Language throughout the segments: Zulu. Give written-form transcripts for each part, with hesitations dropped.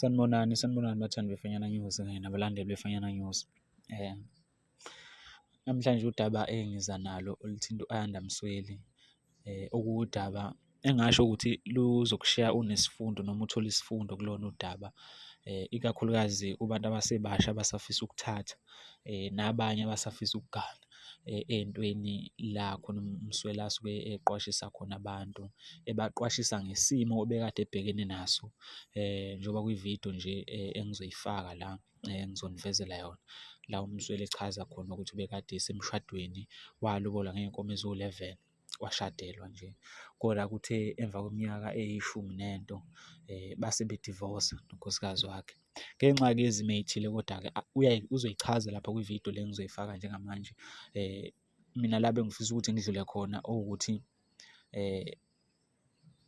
Sanibonani bathandi beFanyana News kanye nabalandeli beFanyana News. Namhlanje udaba engiza nalo oluthinta u-Ayanda Msweli, okuwudaba engasho ukuthi luzokushiya unesfundo noma uthole isifundo kulona udaba, ikakhulukazi kubantu abasebasha abasafisa ukuthatha, nabanye abasafisa ukugana ey'ntweni la khona uMsweli asuke eqwashisa khona abantu, ebaqwashisa ngesimo obekade ebhekene naso. Njengoba kwividiyo nje engizoyifaka la, ngizonivezela yona, la uMsweli echaza khona ukuthi ubekade esemshadweni, walobola ngey'nkomo eziwu-11, washadelwa nje. Kodwa kuthe emva kweminyaka eyishumi nento base bedivosa nonkosikazi wakhe ngenxa-ke yezimo ey'thile. Kodwa-ke uzoyichaza lapha kwividiyo le engizoyifaka njengamanje. Mina la bengifisa ukuthi ngidlule khona ukuthi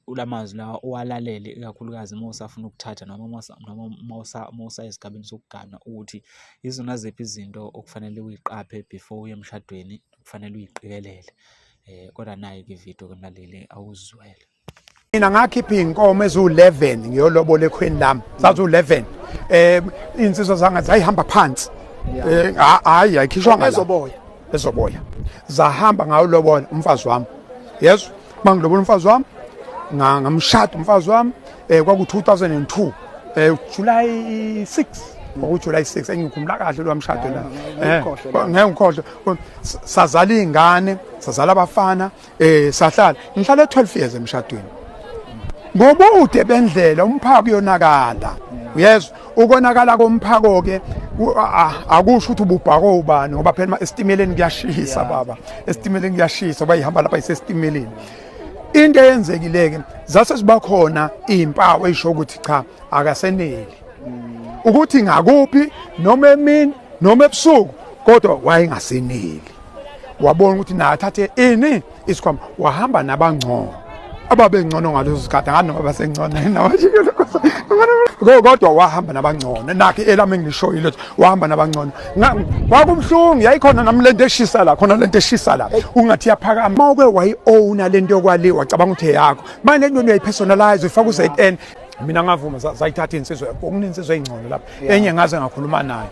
ulamazwi lawa owalalele, ikakhulukazi uma usafuna ukuthatha noma uma usayisigabeni sokugana, ukuthi izona ziphi izinto okufanele uyiqaphe before uye emshadweni, kufanele uyiqikelele. Kodwa nayi-ke ividiyo mlaleli awuzizwele. Mina ngakhipha iy'nkomo eziwu-11 ngiyolobola ekhweni lami, zaziwu-11. Iy'nsizwa zanga zayihamba phansi, hhayi ayikhishwa ezoboya zahamba ngawulobola umfazi wami. Yes, uma ngilobola umfazi wami ngamshada umfazi wami kwaku-2002 July 6, July 6 engikhumbula kahle lo mshado la. Ngengikhohle sazala iy'ngane, sazala abafana, sahlala ngihlale 12 years emshadweni. Ngobude bendlela umphako uyonakala. Yes, ukonakala komphako-ke akusho ukuthi ububhako ubani, ngoba phela esitimeleni kuyashisa baba, esitimeleni kuyashisa, bayihamba lapha isesitimeleni. Into eyenzekile-ke zase ziba khona iy'mpawu ey'sho ukuthi cha akaseneli, ukuthi ngakuphi noma emini noma ebusuku, kodwa wayengaseneli. Wabona ukuthi naye athathe isikhwama, wahamba nabangcono ababengcono ngaleso sikhathi, ngani noma basengcono kodwa wahamba nabangcono. Nakho elami engilishoyile ukuthi wahamba nabangcono. Kwakumhlungu, yayikhona nami lento eshisa la, khona lento eshisa la, ungathi yaphakama. Mawuke wayi-owna lento yokwaliwa, wacabanga ukuthi eyakho, manje lento uyayipersonalize, uyifaka ku-ZN. Mina ngavuma zayithatha insizwa, kunensizwa ey'ngcono lapha, enye ngaze ngakhuluma nayo.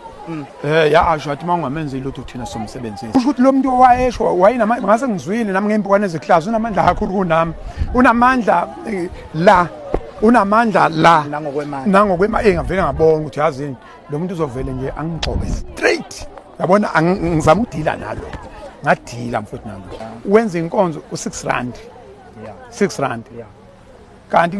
Yasho wathi uma ungamenzeli lutho thina somsebenzisi. Kusho ukuthi lo muntu owayesho ngase ngizwile nami ngey'mpukane zeklazi, unamandla kakhulu kunami, unamandla la nangokwemali. Ngavele ngabona ukuthi yazini lo muntu uzovele nje angigxobe straight. Yabona ngizama ukudila nalo, ngadila mfowethu nalo. Wenza inkonzo u6 rand, 6 rand. Kanti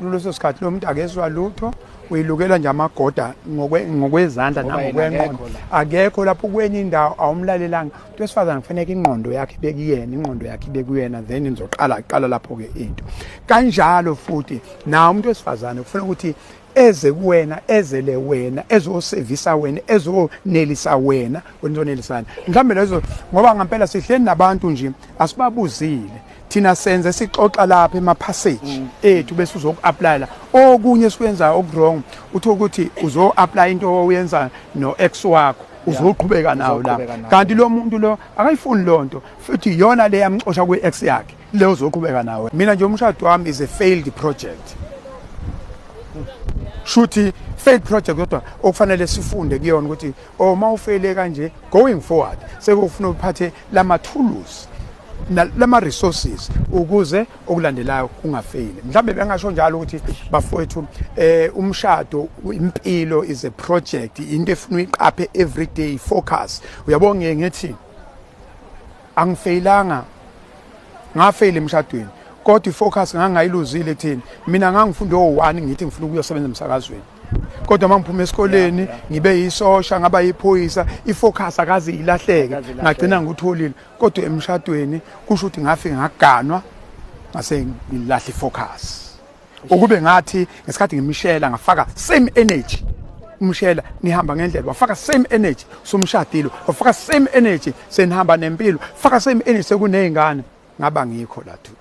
kuleso sikhathi lo muntu akezwa lutho, uyilukela nje amagoda ngokwezandla nangokwengqondo, akekho lapho kwenye indawo awumlalelanga. Umuntu wesifazane kufanele ingqondo yakhe ibekuyena, ingqondo yakhe ibekuyena, then izoqala lapho-ke into. Kanjalo futhi nawe umuntu wesifazane kufanele ukuthi eze kuwena, ezele wena, ezosevisa wena, ezonelisa wena, wenizonelisana. Mhlawumbe lezo ngoba ngempela sihleli nabantu nje asibabuzile, thina senze sixoxa lapha ema-passage ethu bese uzoku-applyela okunye esikwenzayo oku-wrong, uthi ukuthi uzo-apply into oyenza no-ex wakho, uzoqhubeka nawo la. Kanti lo muntu lo akayifuni loo nto, futhi yona le yamxosha kwi-ex yakhe, le uzoqhubeka nawe. Mina nje umshado wami is a failed project. Shuthi failed project, kodwa okufanele sifunde kuyona ukuthi uma ufeyile kanje going forward sekufuna uphathe lama-tools lama-resources ukuze okulandelayo kungafeyili. Mhlawumbe bengasho njalo ukuthi bafowethu, umshado, impilo is a project, into efuna uyiqaphe every day, focus. Uyabona ngithi angifeyilanga, ngafeyila emshadweni, kodwa ifocus ngangayiluzile kuthini. Mina ngangifunde o1 ngithi ngifuna ukuyosebenza emsakazweni, kodwa uma ngiphuma esikoleni ngibe yisosha, ngaba yiphoyisa, ifocus akaze ilahleke, ngagcina ngutholile. Kodwa emshadweni kusho ukuthi ngafika ngaganwa, ngase ngilahla ifocus. Ukube ngathi ngesikhathi ngimishela ngafaka same energy, umshela nihamba ngendlela, wafaka same energy somshadilo, wafaka same energy senihamba nempilo, faka same energy sekuney'ngane, ngaba ngikho la today.